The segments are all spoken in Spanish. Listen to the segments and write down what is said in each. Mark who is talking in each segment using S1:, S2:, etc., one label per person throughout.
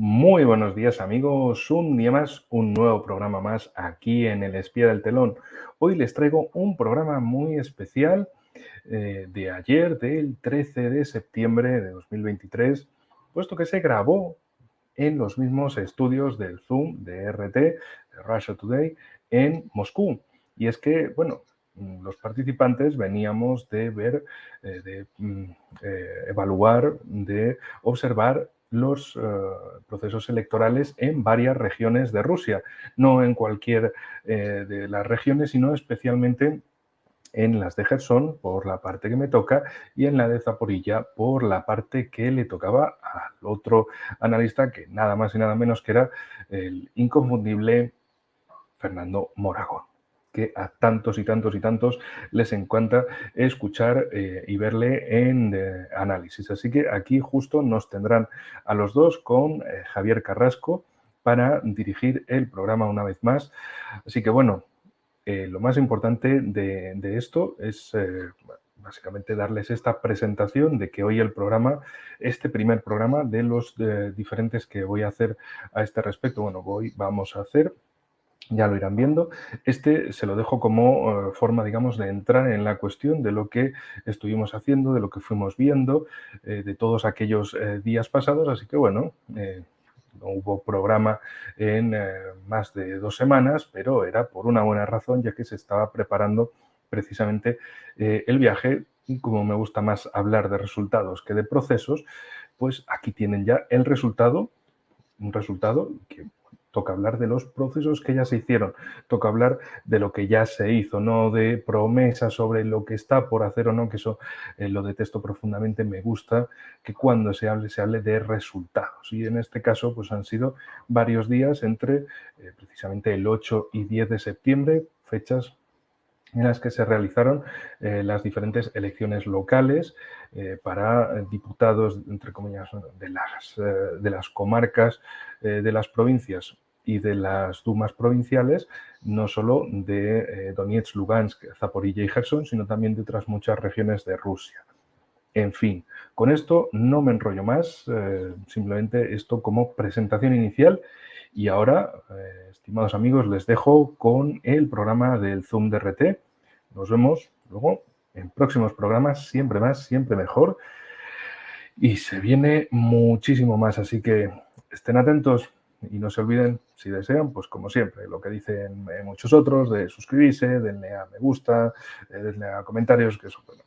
S1: Muy buenos días amigos, un día más, un nuevo programa más aquí en El Espía del Telón. Hoy les traigo un programa muy especial de ayer, del 13 de septiembre de 2023, puesto que se grabó en los mismos estudios del Zoom de RT, de Russia Today, en Moscú. Y es que, bueno, los participantes veníamos de ver, evaluar, de observar los procesos electorales en varias regiones de Rusia, no en cualquier de las regiones, sino especialmente en las de Gerson por la parte que me toca y en la de Zaporilla por la parte que le tocaba al otro analista, que nada más y nada menos que era el inconfundible Fernando Moragón, que a tantos y tantos y tantos les encanta escuchar y verle en análisis. Así que aquí justo nos tendrán a los dos con Javier Carrasco para dirigir el programa una vez más. Así que bueno, lo más importante de esto es básicamente darles esta presentación de que hoy el programa, este primer programa de los diferentes que voy a hacer a este respecto, bueno, vamos a hacer, ya lo irán viendo. Este se lo dejo como forma, digamos, de entrar en la cuestión de lo que estuvimos haciendo, de lo que fuimos viendo, de todos aquellos días pasados. Así que, bueno, no hubo programa en más de 2 semanas, pero era por una buena razón, ya que se estaba preparando precisamente el viaje. Y como me gusta más hablar de resultados que de procesos, pues aquí tienen ya el resultado, un resultado que toca hablar de los procesos que ya se hicieron, toca hablar de lo que ya se hizo, no de promesas sobre lo que está por hacer o no, que eso lo detesto profundamente. Me gusta que cuando se hable de resultados. Y en este caso, pues han sido varios días entre precisamente el 8 y 10 de septiembre, fechas en las que se realizaron las diferentes elecciones locales para diputados, entre comillas, de las comarcas, de las provincias y de las dumas provinciales, no solo de Donetsk, Lugansk, Zaporilla y Gerson, sino también de otras muchas regiones de Rusia. En fin, con esto no me enrollo más, simplemente esto como presentación inicial. Y ahora, estimados amigos, les dejo con el programa del Zoom de RT. Nos vemos luego en próximos programas, siempre más, siempre mejor. Y se viene muchísimo más, así que estén atentos y no se olviden, si desean, pues como siempre, lo que dicen muchos otros, de suscribirse, denle a me gusta, denle a comentarios, que eso, bueno,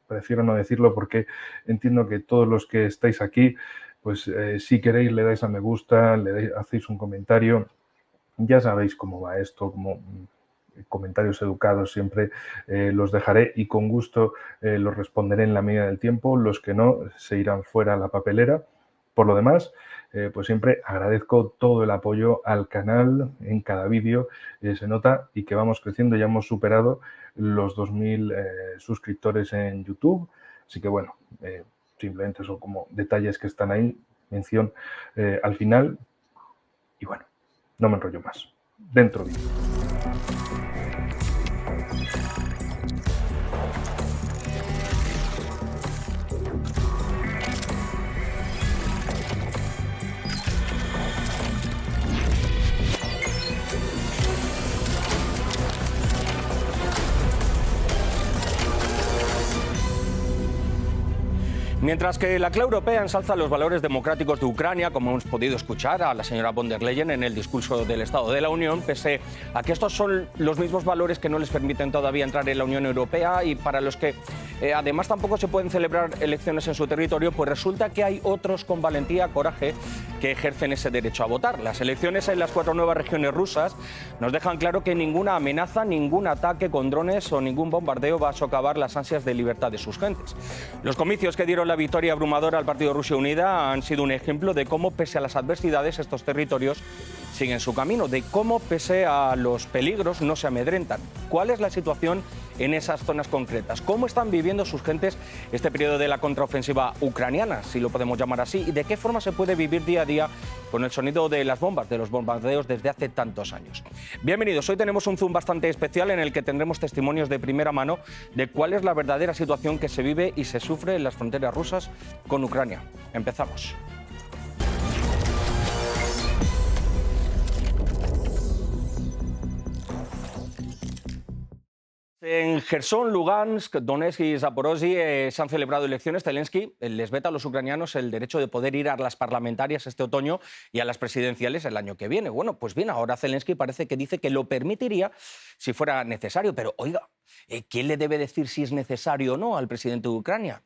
S1: prefiero no decirlo porque entiendo que todos los que estáis aquí, pues si queréis le dais a me gusta, hacéis un comentario, ya sabéis cómo va esto, como comentarios educados siempre los dejaré y con gusto los responderé en la medida del tiempo. Los que no se irán fuera a la papelera. Por lo demás, pues siempre agradezco todo el apoyo al canal en cada vídeo. Se nota y que vamos creciendo, ya hemos superado los 2000 suscriptores en YouTube. Así que bueno, simplemente son como detalles que están ahí, mención al final. Y bueno, no me enrollo más. Dentro vídeo.
S2: Mientras que la clave europea ensalza los valores democráticos de Ucrania, como hemos podido escuchar a la señora von der Leyen en el discurso del Estado de la Unión, pese a que estos son los mismos valores que no les permiten todavía entrar en la Unión Europea y para los que además tampoco se pueden celebrar elecciones en su territorio, pues resulta que hay otros con valentía, coraje, que ejercen ese derecho a votar. Las elecciones en las 4 nuevas regiones rusas nos dejan claro que ninguna amenaza, ningún ataque con drones o ningún bombardeo va a socavar las ansias de libertad de sus gentes. Los comicios que dieron la victoria abrumadora al partido Rusia Unida han sido un ejemplo de cómo, pese a las adversidades, estos territorios siguen su camino, de cómo, pese a los peligros, no se amedrentan. ¿Cuál es la situación en esas zonas concretas? ¿Cómo están viviendo sus gentes este periodo de la contraofensiva ucraniana, si lo podemos llamar así? ¿Y de qué forma se puede vivir día a día con el sonido de las bombas, de los bombardeos desde hace tantos años? Bienvenidos. Hoy tenemos un Zoom bastante especial en el que tendremos testimonios de primera mano de cuál es la verdadera situación que se vive y se sufre en las fronteras rusas con Ucrania. Empezamos. En Gerson, Lugansk, Donetsk y Zaporozhye se han celebrado elecciones. Zelensky les veta a los ucranianos el derecho de poder ir a las parlamentarias este otoño y a las presidenciales el año que viene. Bueno, pues bien, ahora Zelensky parece que dice que lo permitiría si fuera necesario. Pero, oiga, ¿quién le debe decir si es necesario o no al presidente de Ucrania?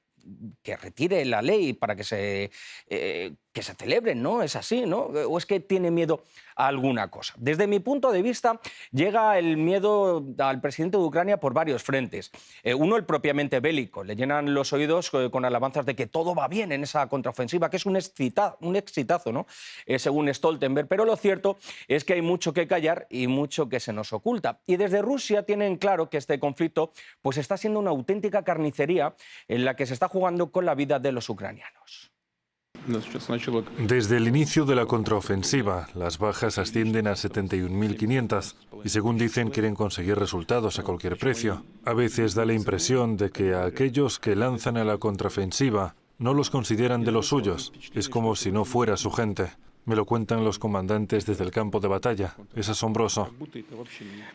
S2: Que retire la ley para que se celebren, ¿no? Es así, ¿no? ¿O es que tiene miedo a alguna cosa? Desde mi punto de vista, llega el miedo al presidente de Ucrania por varios frentes. Uno, el propiamente bélico. Le llenan los oídos con alabanzas de que todo va bien en esa contraofensiva, que es un exitazo, ¿no? Según Stoltenberg. Pero lo cierto es que hay mucho que callar y mucho que se nos oculta. Y desde Rusia tienen claro que este conflicto pues está siendo una auténtica carnicería en la que se está jugando con la vida de los ucranianos.
S3: Desde el inicio de la contraofensiva, las bajas ascienden a 71.500 y, según dicen, quieren conseguir resultados a cualquier precio. A veces da la impresión de que a aquellos que lanzan a la contraofensiva no los consideran de los suyos. Es como si no fuera su gente. Me lo cuentan los comandantes desde el campo de batalla. Es asombroso.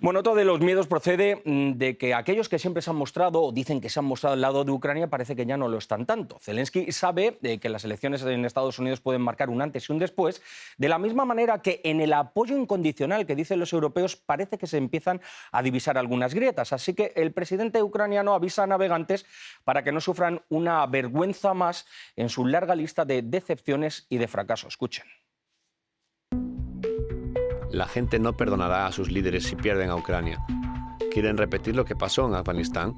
S2: Bueno, otro de los miedos procede de que aquellos que siempre se han mostrado o dicen que se han mostrado al lado de Ucrania parece que ya no lo están tanto. Zelensky sabe que las elecciones en Estados Unidos pueden marcar un antes y un después, de la misma manera que en el apoyo incondicional que dicen los europeos parece que se empiezan a divisar algunas grietas. Así que el presidente ucraniano avisa a navegantes para que no sufran una vergüenza más en su larga lista de decepciones y de fracasos. Escuchen.
S4: La gente no perdonará a sus líderes si pierden a Ucrania. ¿Quieren repetir lo que pasó en Afganistán?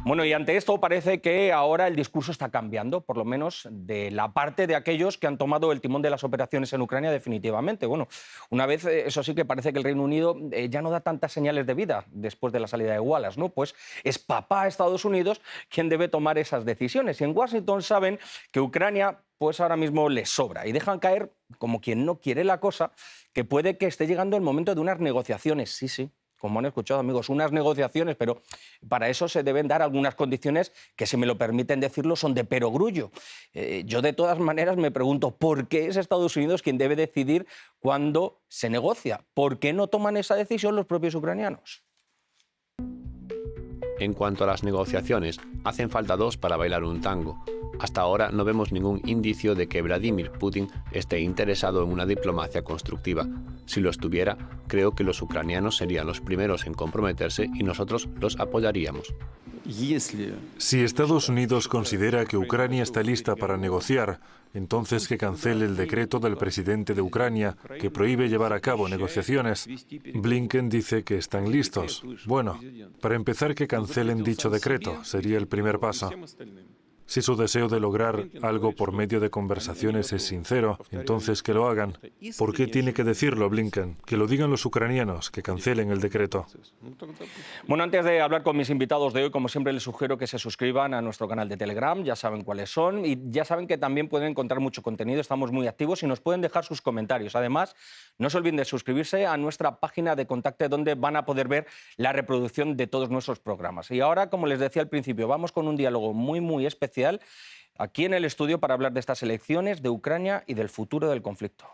S2: Bueno, y ante esto parece que ahora el discurso está cambiando, por lo menos de la parte de aquellos que han tomado el timón de las operaciones en Ucrania definitivamente. Bueno, una vez, eso sí que parece que el Reino Unido ya no da tantas señales de vida después de la salida de Wallace, ¿no? Pues es papá Estados Unidos quien debe tomar esas decisiones. Y en Washington saben que Ucrania pues ahora mismo les sobra y dejan caer, como quien no quiere la cosa, que puede que esté llegando el momento de unas negociaciones. Sí, como han escuchado, amigos, unas negociaciones, pero para eso se deben dar algunas condiciones que, si me lo permiten decirlo, son de perogrullo. Yo, de todas maneras, me pregunto por qué es Estados Unidos quien debe decidir cuándo se negocia. ¿Por qué no toman esa decisión los propios ucranianos?
S4: En cuanto a las negociaciones, hacen falta dos para bailar un tango. Hasta ahora no vemos ningún indicio de que Vladimir Putin esté interesado en una diplomacia constructiva. Si lo estuviera, creo que los ucranianos serían los primeros en comprometerse y nosotros los apoyaríamos.
S3: Si Estados Unidos considera que Ucrania está lista para negociar, entonces que cancele el decreto del presidente de Ucrania que prohíbe llevar a cabo negociaciones. Blinken dice que están listos. Bueno, para empezar, que cancelen dicho decreto sería el primer paso. Si su deseo de lograr algo por medio de conversaciones es sincero, entonces que lo hagan. ¿Por qué tiene que decirlo Blinken? Que lo digan los ucranianos, que cancelen el decreto.
S2: Bueno, antes de hablar con mis invitados de hoy, como siempre, les sugiero que se suscriban a nuestro canal de Telegram, ya saben cuáles son, y ya saben que también pueden encontrar mucho contenido, estamos muy activos y nos pueden dejar sus comentarios. Además, no se olviden de suscribirse a nuestra página de contacto, donde van a poder ver la reproducción de todos nuestros programas. Y ahora, como les decía al principio, vamos con un diálogo muy especial aquí en el estudio para hablar de estas elecciones, de Ucrania y del futuro del conflicto.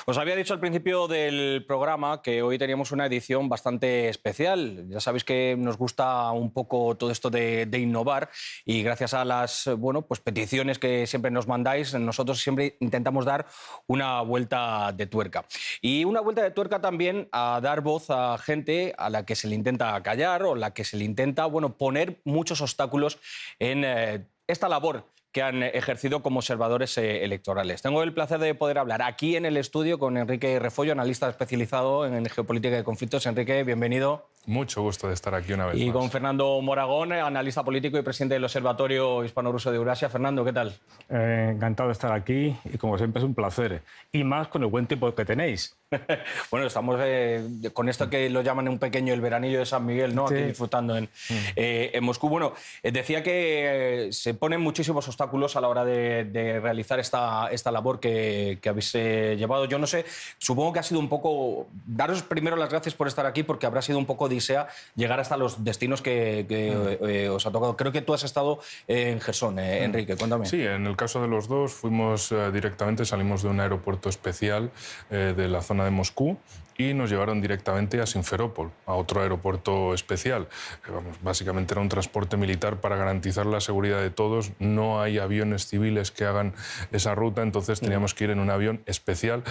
S2: Os había dicho al principio del programa que hoy teníamos una edición bastante especial. Ya sabéis que nos gusta un poco todo esto de innovar, y gracias a las pues peticiones que siempre nos mandáis, nosotros siempre intentamos dar una vuelta de tuerca. Y una vuelta de tuerca también a dar voz a gente a la que se le intenta callar o la que se le intenta poner muchos obstáculos en esta labor que han ejercido como observadores electorales. Tengo el placer de poder hablar aquí en el estudio con Enrique Refollo, analista especializado en geopolítica de conflictos. Enrique, bienvenido.
S5: Mucho gusto de estar aquí una vez
S2: Y
S5: más.
S2: con Fernando Moragón, analista político y presidente del Observatorio Hispano-Ruso de Eurasia. Fernando, ¿qué tal?
S6: Encantado de estar aquí y como siempre es un placer. Y más con el buen tiempo que tenéis.
S2: Bueno, estamos con esto que lo llaman un pequeño el veranillo de San Miguel, ¿no?
S6: Sí.
S2: Aquí disfrutando en Moscú. Bueno, decía que se ponen muchísimos obstáculos a la hora de realizar esta labor que habéis llevado. Yo no sé, supongo que ha sido un poco... Daros primero las gracias por estar aquí, porque habrá sido un poco odisea llegar hasta los destinos que os ha tocado. Creo que tú has estado en Jersón, Enrique, cuéntame.
S5: Sí, en el caso de los dos fuimos directamente, salimos de un aeropuerto especial de la zona de Moscú y nos llevaron directamente a Simferópol, a otro aeropuerto especial. Vamos, básicamente era un transporte militar para garantizar la seguridad de todos. No hay aviones civiles que hagan esa ruta, entonces teníamos que ir en un avión especial.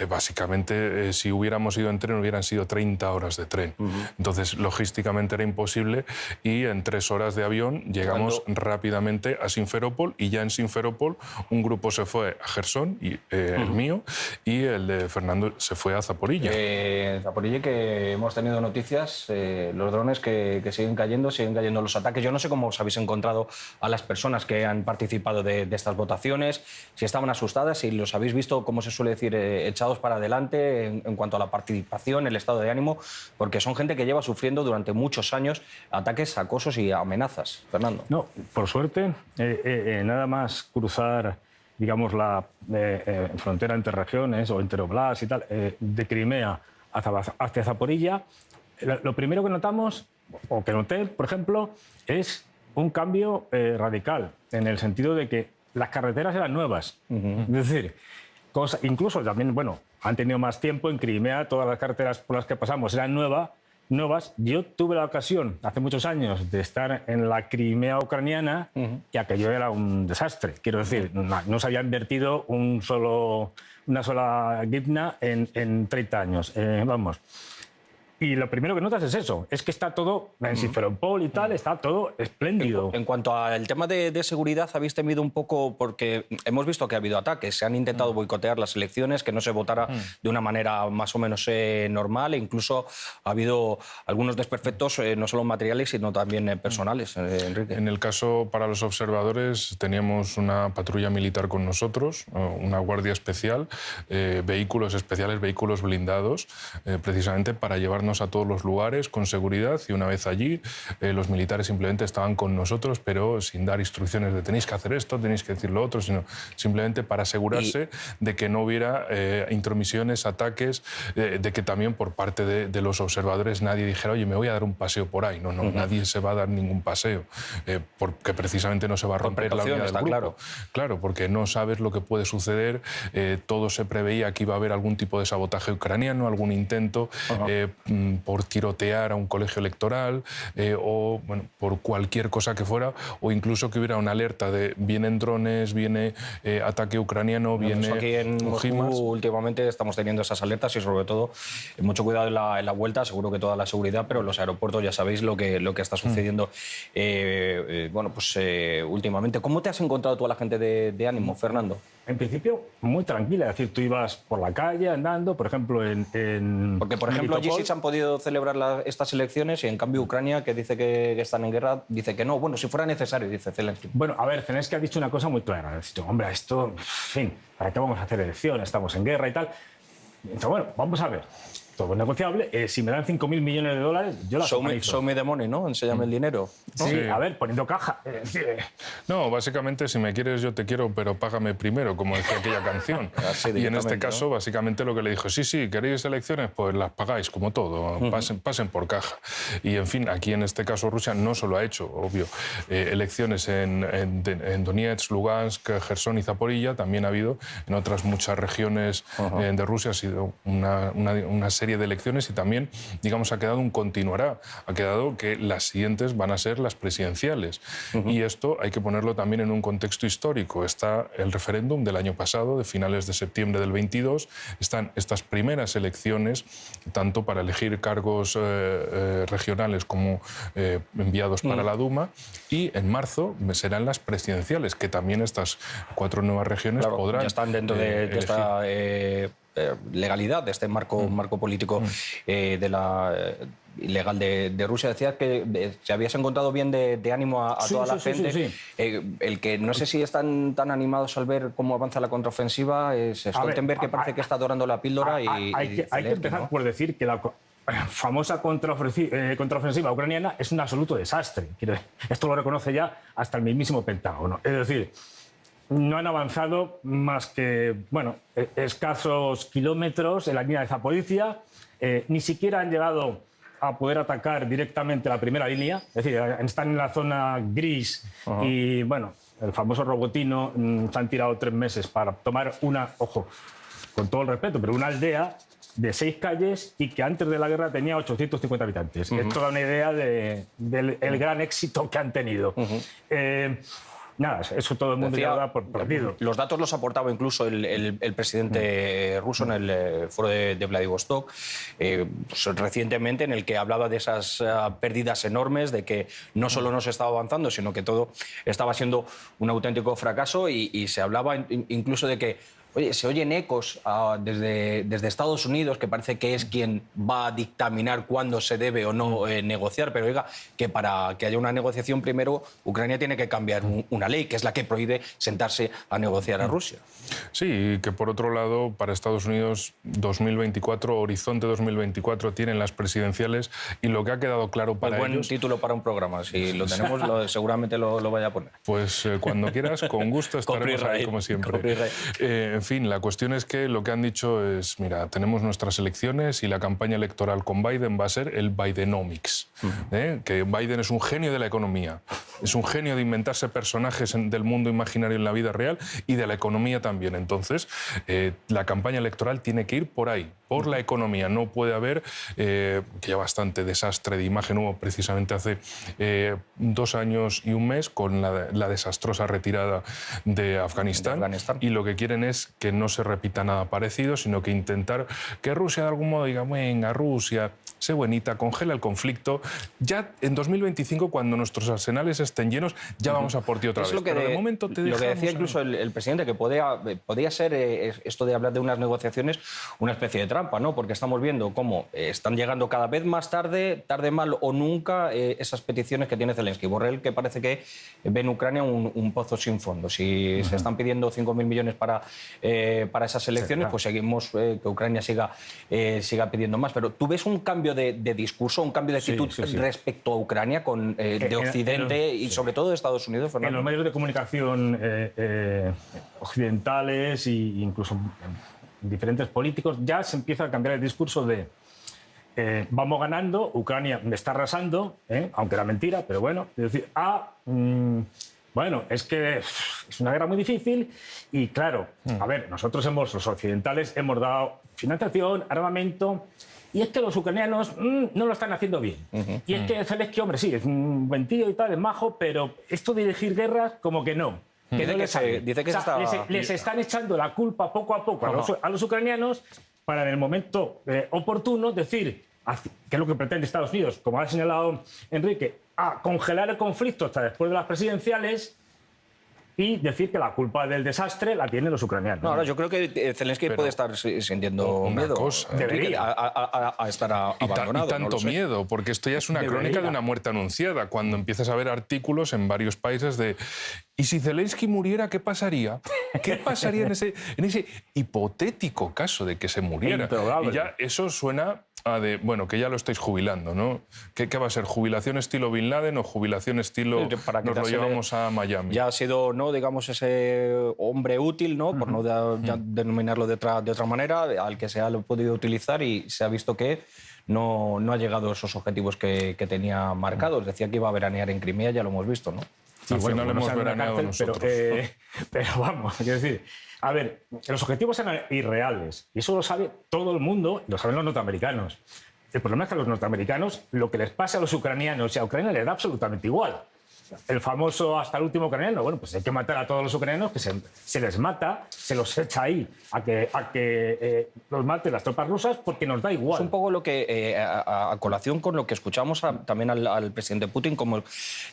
S5: Básicamente, si hubiéramos ido en tren, hubieran sido 30 horas de tren. Entonces, logísticamente era imposible y en 3 horas de avión llegamos rápidamente a Simferópol y ya en Simferópol un grupo se fue a Jersón, el mío, y el de Fernando se fue a Zaporilla.
S2: Zaporilla, que hemos tenido noticias, los drones que siguen cayendo los ataques. Yo no sé cómo os habéis encontrado a las personas que han participado de estas votaciones, si estaban asustadas, si los habéis visto, como se suele decir, echados para adelante en cuanto a la participación, el estado de ánimo, porque son gente que lleva sufriendo durante muchos años ataques, acosos y amenazas. Fernando.
S6: No, por suerte, nada más cruzar, digamos, la frontera entre regiones o entre Oblast y tal, de Crimea hacia Zaporilla, lo primero que notamos, o que noté, por ejemplo, es un cambio radical, en el sentido de que las carreteras eran nuevas. Es decir, incluso también, bueno, han tenido más tiempo en Crimea, todas las carreteras por las que pasamos eran nuevas. Yo tuve la ocasión, hace muchos años, de estar en la Crimea ucraniana y aquello era un desastre. Quiero decir, no se había invertido una sola hryvnia en 30 años. Vamos. Y lo primero que notas es eso, es que está todo, en Simferópol y tal, está todo espléndido.
S2: En cuanto al tema de seguridad, habéis temido un poco, porque hemos visto que ha habido ataques, se han intentado boicotear las elecciones, que no se votara de una manera más o menos normal, e incluso ha habido algunos desperfectos, no solo materiales, sino también personales, Enrique.
S5: En el caso para los observadores teníamos una patrulla militar con nosotros, una guardia especial, vehículos especiales, vehículos blindados, precisamente para llevarnos a todos los lugares con seguridad, y una vez allí los militares simplemente estaban con nosotros, pero sin dar instrucciones de tenéis que hacer esto, tenéis que decir lo otro, sino simplemente para asegurarse de que no hubiera intromisiones, ataques, de que también por parte de los observadores nadie dijera, oye, me voy a dar un paseo por ahí. No, nadie se va a dar ningún paseo, porque precisamente no se va a romper la unidad del grupo. Claro, porque no sabes lo que puede suceder. Todo se preveía que iba a haber algún tipo de sabotaje ucraniano, algún intento por tirotear a un colegio electoral o bueno, por cualquier cosa que fuera, o incluso que hubiera una alerta de vienen drones, viene ataque ucraniano, viene
S2: aquí en Moscú últimamente estamos teniendo esas alertas y sobre todo mucho cuidado en la vuelta, seguro que toda la seguridad, pero en los aeropuertos ya sabéis lo que está sucediendo. Bueno, pues últimamente, ¿cómo te has encontrado tú a la gente de ánimo, Fernando?
S6: En principio, muy tranquila. Es decir, tú ibas por la calle andando, por ejemplo,
S2: Porque, por ejemplo, allí sí se han podido celebrar estas elecciones y, en cambio, Ucrania, que dice que están en guerra, dice que no. Bueno, si fuera necesario, dice Zelensky.
S6: Bueno, a ver, Zelensky ha dicho una cosa muy clara. Ha dicho, hombre, esto, en fin, ¿para qué vamos a hacer elecciones? Estamos en guerra y tal. Entonces, bueno, vamos a ver. Todo es negociable. Si me dan 5.000 millones de dólares, yo las organizo.
S2: Show me the money, ¿no? Enséñame el dinero, ¿no?
S6: Sí, a ver, poniendo caja.
S5: No, básicamente, si me quieres, yo te quiero, pero págame primero, como decía aquella canción. Y en este caso, ¿no? Básicamente lo que le dijo, sí, ¿queréis elecciones? Pues las pagáis, como todo, pasen por caja. Y, en fin, aquí en este caso Rusia no solo ha hecho, obvio, elecciones en Donetsk, Lugansk, Jersón y Zaporilla, también ha habido en otras muchas regiones de Rusia, ha sido una serie de elecciones, y también, digamos, ha quedado un continuará. Ha quedado que las siguientes van a ser las presidenciales. Y esto hay que ponerlo también en un contexto histórico. Está el referéndum del año pasado, de finales de septiembre del 22. Están estas primeras elecciones, tanto para elegir cargos regionales como enviados para la Duma. Y en marzo serán las presidenciales, que también estas 4 nuevas regiones podrán
S2: ya están dentro de esta legalidad de este marco político de la ilegal de Rusia. Decías que se habías encontrado bien de ánimo a toda la gente.
S6: Sí.
S2: El que no sé si están tan animados al ver cómo avanza la contraofensiva es Stoltenberg, que parece que está dorando la píldora.
S6: Hay que empezar por decir que la famosa contraofensiva ucraniana es un absoluto desastre. Esto lo reconoce ya hasta el mismísimo Pentágono. Es decir, no han avanzado más que escasos kilómetros en la línea de Zaporizhia. Ni siquiera han llegado a poder atacar directamente la primera línea. Es decir, están en la zona gris y, el famoso Robotino se han tirado 3 meses para tomar ojo, con todo el respeto, pero una aldea de 6 calles y que antes de la guerra tenía 850 habitantes. Esto da una idea del gran éxito que han tenido. Nada, eso todo el mundo ya lo da por perdido.
S2: Los datos los aportaba incluso el presidente ruso en el foro de Vladivostok recientemente, en el que hablaba de esas pérdidas enormes, de que no solo no se estaba avanzando, sino que todo estaba siendo un auténtico fracaso, y se hablaba incluso de que se oyen ecos desde Estados Unidos, que parece que es quien va a dictaminar cuándo se debe o no negociar, pero oiga, que para que haya una negociación primero Ucrania tiene que cambiar una ley, que es la que prohíbe sentarse a negociar a Rusia.
S5: Sí, y que por otro lado, para Estados Unidos 2024, Horizonte 2024, tienen las presidenciales, y lo que ha quedado claro para ellos...
S2: Buen título para un programa, si lo tenemos seguramente lo vaya a poner.
S5: Pues cuando quieras, con gusto estaremos ahí como siempre. En fin, la cuestión es que lo que han dicho es, mira, tenemos nuestras elecciones y la campaña electoral con Biden va a ser el Bidenomics, que Biden es un genio de la economía, es un genio de inventarse personajes del mundo imaginario en la vida real y de la economía también. Entonces, la campaña electoral tiene que ir por ahí, por la economía. No puede haber, que ya bastante desastre de imagen hubo precisamente hace 2 años y un mes con la desastrosa retirada de Afganistán. Y lo que quieren es que no se repita nada parecido, sino que intentar que Rusia de algún modo diga, venga, Rusia, sé buenita, congela el conflicto. Ya en 2025, cuando nuestros arsenales estén llenos, ya vamos a por ti otra vez.
S2: Pero de momento te dejamos... Lo que decía incluso el presidente, que podía ser esto de hablar de unas negociaciones una especie de trampa, ¿no? Porque estamos viendo cómo están llegando cada vez más tarde mal o nunca, esas peticiones que tiene Zelensky. Borrell, que parece que ve en Ucrania un pozo sin fondo. Si se están pidiendo 5.000 millones para esas elecciones, pues seguimos que Ucrania siga pidiendo más. Pero ¿tú ves un cambio de discurso, un cambio de actitud respecto a Ucrania de Occidente y sobre todo de Estados Unidos, Fernando?
S6: En los medios de comunicación occidentales e incluso diferentes políticos ya se empieza a cambiar el discurso de vamos ganando, Ucrania me está arrasando, aunque era mentira, pero bueno, es decir, es que es una guerra muy difícil y claro, a ver, nosotros los occidentales hemos dado financiación, armamento, y es que los ucranianos no lo están haciendo bien. Y es que Zelensky, hombre, sí, es un buen tío y tal, es majo, pero esto de dirigir guerras como que no.
S2: Dice que
S6: les están echando la culpa poco a poco a los ucranianos para en el momento oportuno decir, que es lo que pretende Estados Unidos, como ha señalado Enrique, a congelar el conflicto hasta después de las presidenciales y decir que la culpa del desastre la tienen los ucranianos.
S2: No, ahora yo creo que Zelensky puede estar sintiendo miedo a estar abandonado.
S5: Y tanto miedo, porque esto ya es una crónica de una muerte anunciada. Cuando empiezas a ver artículos en varios países de ¿y si Zelensky muriera, qué pasaría? ¿Qué pasaría en ese hipotético caso de que se muriera? Y ya eso suena que ya lo estáis jubilando, ¿no? ¿Qué va a ser? ¿Jubilación estilo Bin Laden o jubilación estilo nos lo llevamos a Miami?
S2: Ya ha sido, ¿no?, digamos, ese hombre útil, ¿no?, por no denominarlo de otra manera, al que se ha podido utilizar y se ha visto que no ha llegado a esos objetivos que tenía marcados. Decía que iba a veranear en Crimea, ya lo hemos visto, ¿no?
S5: Sí, al final hemos veraneado nosotros.
S6: Pero vamos, quiero decir, a ver, los objetivos eran irreales y eso lo sabe todo el mundo, lo saben los norteamericanos. El problema es que a los norteamericanos lo que les pasa a los ucranianos y a Ucrania les da absolutamente igual. el famoso hasta el último ucraniano. Bueno, pues hay que matar a todos los ucranianos, que se les mata, se los echa ahí a que los maten las tropas rusas porque nos da igual.
S2: Es un poco lo que, a colación con lo que escuchamos también al presidente Putin, como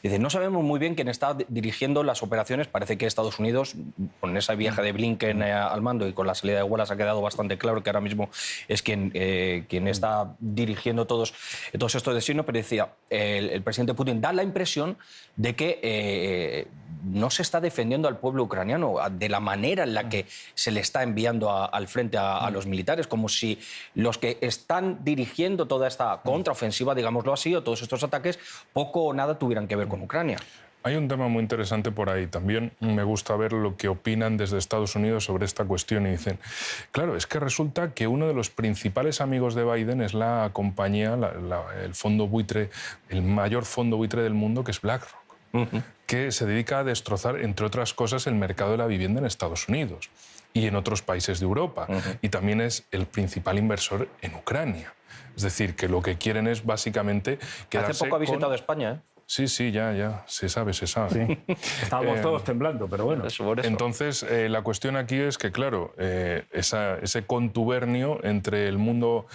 S2: dice, no sabemos muy bien quién está dirigiendo las operaciones. Parece que Estados Unidos, con ese viaje de Blinken al mando y con la salida de Wallace, ha quedado bastante claro que ahora mismo es quien está dirigiendo todos estos destinos. Pero decía, el presidente Putin da la impresión de que no se está defendiendo al pueblo ucraniano de la manera en la que se le está enviando al frente a los militares, como si los que están dirigiendo toda esta contraofensiva, digámoslo así, o todos estos ataques, poco o nada tuvieran que ver con Ucrania.
S5: Hay un tema muy interesante por ahí. También me gusta ver lo que opinan desde Estados Unidos sobre esta cuestión y dicen, claro, es que resulta que uno de los principales amigos de Biden es la compañía, el fondo buitre, el mayor fondo buitre del mundo, que es BlackRock, que se dedica a destrozar, entre otras cosas, el mercado de la vivienda en Estados Unidos y en otros países de Europa. Y también es el principal inversor en Ucrania. Es decir, que lo que quieren es básicamente quedarse.
S2: Hace poco ha visitado España, ¿eh?
S5: Sí, ya, se sabe.
S6: Sí. Estábamos todos temblando, pero bueno.
S2: Eso.
S5: Entonces, la cuestión aquí es que, claro, ese contubernio entre el mundo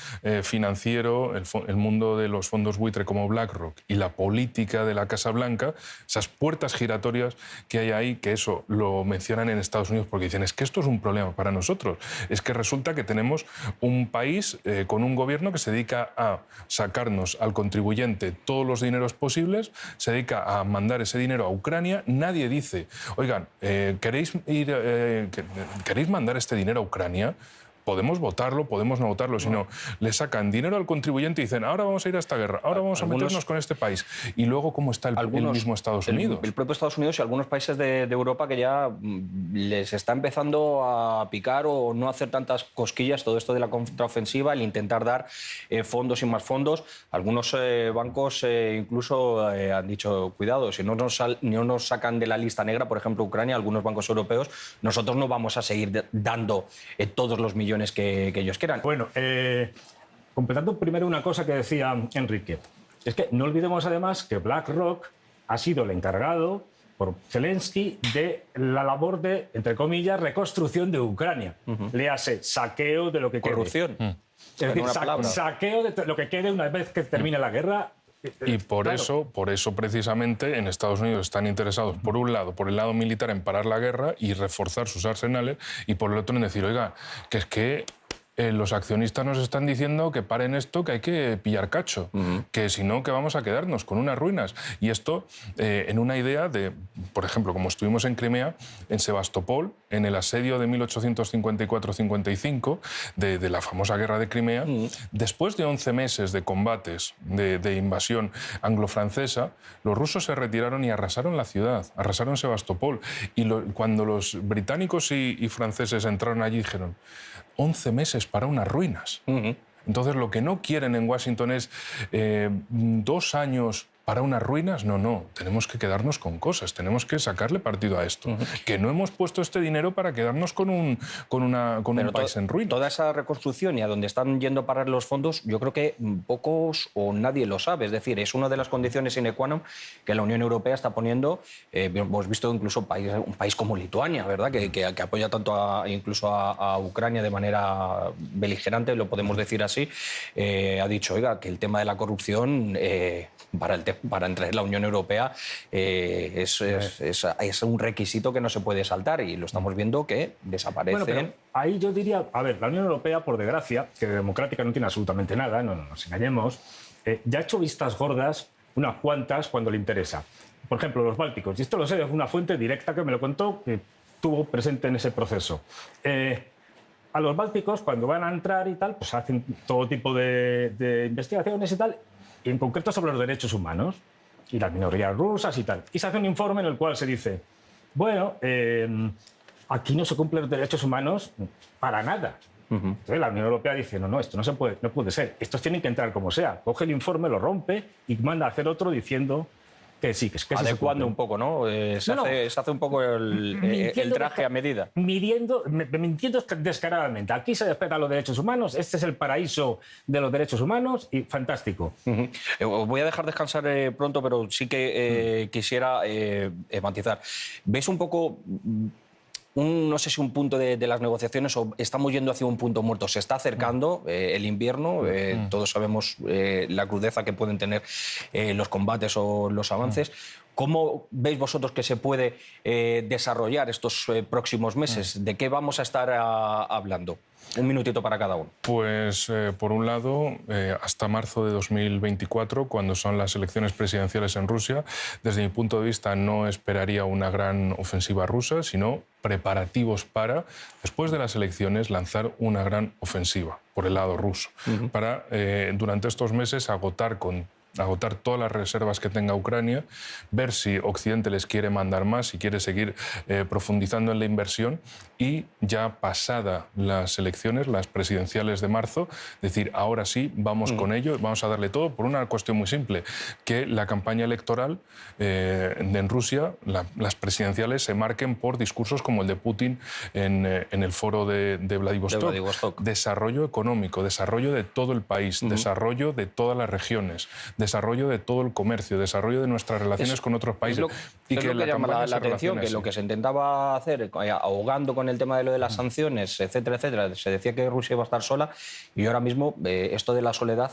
S5: financiero, el mundo de los fondos buitre como BlackRock y la política de la Casa Blanca, esas puertas giratorias que hay ahí, que eso lo mencionan en Estados Unidos porque dicen, es que esto es un problema para nosotros. Es que resulta que tenemos un país con un gobierno que se dedica a sacarnos al contribuyente todos los dineros posibles, se dedica a mandar ese dinero a Ucrania. Nadie dice, oigan, ¿queréis mandar este dinero a Ucrania? Podemos votarlo, podemos no votarlo, sino le sacan dinero al contribuyente y dicen, ahora vamos a ir a esta guerra, ahora vamos a meternos con este país. Y luego, ¿cómo está el mismo Estados Unidos?
S2: El propio Estados Unidos y algunos países de Europa que ya les está empezando a picar o no hacer tantas cosquillas todo esto de la contraofensiva, el intentar dar fondos y más fondos. Algunos bancos incluso han dicho, cuidado, si no nos sacan de la lista negra, por ejemplo, Ucrania, algunos bancos europeos, nosotros no vamos a seguir dando todos los millones que ellos quieran.
S6: Bueno, completando primero una cosa que decía Enrique, es que no olvidemos además que BlackRock ha sido el encargado por Zelensky de la labor de, entre comillas, reconstrucción de Ucrania. Le hace saqueo de lo que quede.
S2: Corrupción.
S6: Es decir, saqueo de lo que quede una vez que termine la guerra.
S5: Y por eso precisamente en Estados Unidos están interesados, por un lado, por el lado militar, en parar la guerra y reforzar sus arsenales, y por el otro en decir, oiga, que es que los accionistas nos están diciendo que paren esto, que hay que pillar cacho, que si no, que vamos a quedarnos con unas ruinas. Y esto en una idea de, por ejemplo, como estuvimos en Crimea, en Sebastopol, en el asedio de 1854-55, de la famosa guerra de Crimea, después de 11 meses de combates, de invasión anglo-francesa, los rusos se retiraron y arrasaron la ciudad, arrasaron Sebastopol. Y cuando los británicos y franceses entraron allí, dijeron, 11 meses para unas ruinas. Entonces, lo que no quieren en Washington es 2 años para unas ruinas. No, tenemos que quedarnos con cosas, tenemos que sacarle partido a esto. Que no hemos puesto este dinero para quedarnos con un país en ruinas.
S2: Toda esa reconstrucción y a donde están yendo a parar los fondos, yo creo que pocos o nadie lo sabe. Es decir, es una de las condiciones sine qua non que la Unión Europea está poniendo. Hemos visto incluso un país como Lituania, ¿verdad? Que apoya tanto incluso a Ucrania de manera beligerante, lo podemos decir así. Ha dicho, oiga, que el tema de la corrupción para entrar en la Unión Europea es un requisito que no se puede saltar, y lo estamos viendo que desaparecen.
S6: Bueno, pero ahí yo diría, a ver, la Unión Europea, por desgracia, que de democrática no tiene absolutamente nada, no nos engañemos, ya ha hecho vistas gordas, unas cuantas, cuando le interesa. Por ejemplo, los bálticos, y esto lo sé de una fuente directa que me lo contó, que estuvo presente en ese proceso. A los bálticos, cuando van a entrar y tal, pues hacen todo tipo de investigaciones y tal, y en concreto sobre los derechos humanos y las minorías rusas y tal. Y se hace un informe en el cual se dice, bueno, aquí no se cumplen los derechos humanos para nada. Entonces la Unión Europea dice, no, esto no puede ser. Estos tienen que entrar como sea. Coge el informe, lo rompe y manda a hacer otro diciendo que sí, que se
S2: adecuando un poco, ¿no? Se hace un poco el traje a medida.
S6: Mintiendo descaradamente. Aquí se respetan los derechos humanos, este es el paraíso de los derechos humanos y fantástico.
S2: Os voy a dejar descansar pronto, pero sí que quisiera matizar. ¿Ves un poco... no sé si un punto de las negociaciones o estamos yendo hacia un punto muerto? Se está acercando el invierno, todos sabemos la crudeza que pueden tener los combates o los avances. ¿Cómo veis vosotros que se puede desarrollar estos próximos meses? ¿De qué vamos a estar hablando? Un minutito para cada uno.
S5: Pues, por un lado, hasta marzo de 2024, cuando son las elecciones presidenciales en Rusia, desde mi punto de vista no esperaría una gran ofensiva rusa, sino preparativos para, después de las elecciones, lanzar una gran ofensiva por el lado ruso, para durante estos meses agotar todas las reservas que tenga Ucrania, ver si Occidente les quiere mandar más, si quiere seguir profundizando en la inversión y ya pasada las elecciones, las presidenciales de marzo, decir, ahora sí, vamos con ello, vamos a darle todo por una cuestión muy simple, que la campaña electoral en Rusia, las presidenciales se marquen por discursos como el de Putin en el foro de Vladivostok. Desarrollo económico, desarrollo de todo el país, desarrollo de todas las regiones, desarrollo de todo el comercio, desarrollo de nuestras relaciones con otros países.
S2: Y que la llama la atención, que lo que se intentaba hacer, ahogando con el tema de lo de las sanciones, etcétera, etcétera, se decía que Rusia iba a estar sola y ahora mismo esto de la soledad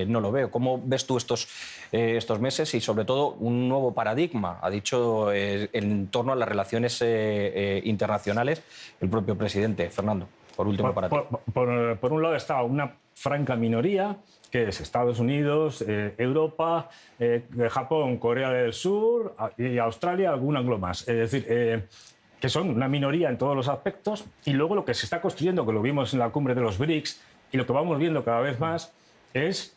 S2: no lo veo. ¿Cómo ves tú estos meses y sobre todo un nuevo paradigma, ha dicho, en torno a las relaciones internacionales el propio presidente? Fernando, por último para ti.
S6: Por un lado está una franca minoría, que es Estados Unidos, Europa, Japón, Corea del Sur y Australia, algún anglo más. Es decir, que son una minoría en todos los aspectos, y luego lo que se está construyendo, que lo vimos en la cumbre de los BRICS, y lo que vamos viendo cada vez más, es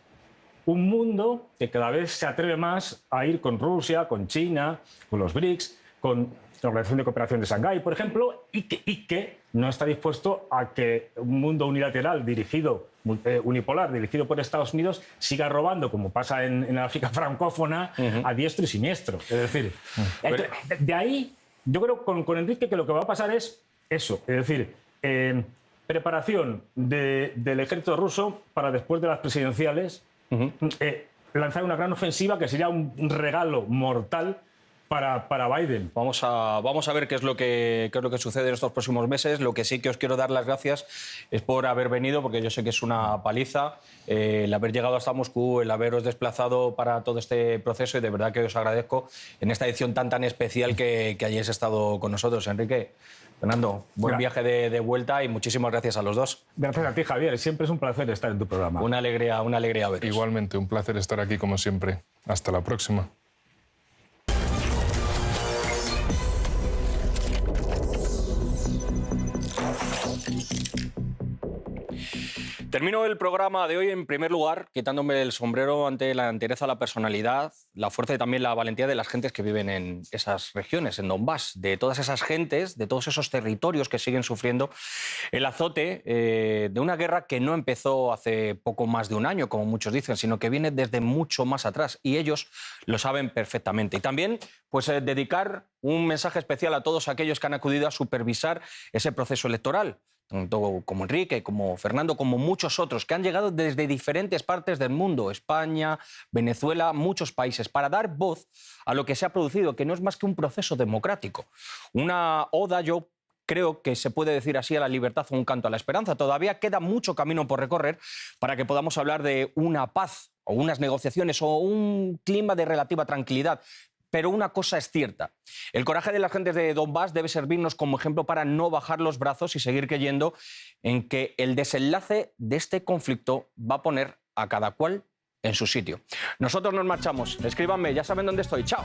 S6: un mundo que cada vez se atreve más a ir con Rusia, con China, con los BRICS, con la Organización de Cooperación de Shanghái, por ejemplo, y que no está dispuesto a que un mundo unilateral unipolar, dirigido por Estados Unidos, siga robando, como pasa en África francófona, a diestro y siniestro. Es decir, de ahí, yo creo con Enrique que lo que va a pasar es eso, es decir, preparación del ejército ruso para después de las presidenciales, lanzar una gran ofensiva que sería un regalo mortal para Biden.
S2: Vamos a ver qué es lo que sucede en estos próximos meses. Lo que sí que os quiero dar las gracias es por haber venido, porque yo sé que es una paliza el haber llegado hasta Moscú, el haberos desplazado para todo este proceso, y de verdad que os agradezco en esta edición tan especial que hayáis estado con nosotros. Enrique, Fernando, buen viaje de vuelta y muchísimas gracias a los dos.
S6: Gracias a ti, Javier. Siempre es un placer estar en tu programa.
S2: Una alegría veros.
S5: Igualmente, un placer estar aquí como siempre. Hasta la próxima.
S2: Termino el programa de hoy, en primer lugar, quitándome el sombrero ante la entereza, la personalidad, la fuerza y también la valentía de las gentes que viven en esas regiones, en Donbass, de todas esas gentes, de todos esos territorios que siguen sufriendo el azote de una guerra que no empezó hace poco más de un año, como muchos dicen, sino que viene desde mucho más atrás, y ellos lo saben perfectamente. Y también, pues, dedicar un mensaje especial a todos aquellos que han acudido a supervisar ese proceso electoral, tanto como Enrique, como Fernando, como muchos otros, que han llegado desde diferentes partes del mundo, España, Venezuela, muchos países, para dar voz a lo que se ha producido, que no es más que un proceso democrático. Una oda, yo creo que se puede decir así, a la libertad o un canto a la esperanza. Todavía queda mucho camino por recorrer para que podamos hablar de una paz o unas negociaciones o un clima de relativa tranquilidad. Pero una cosa es cierta, el coraje de las gentes de Donbass debe servirnos como ejemplo para no bajar los brazos y seguir creyendo en que el desenlace de este conflicto va a poner a cada cual en su sitio. Nosotros nos marchamos, escríbanme, ya saben dónde estoy, chao.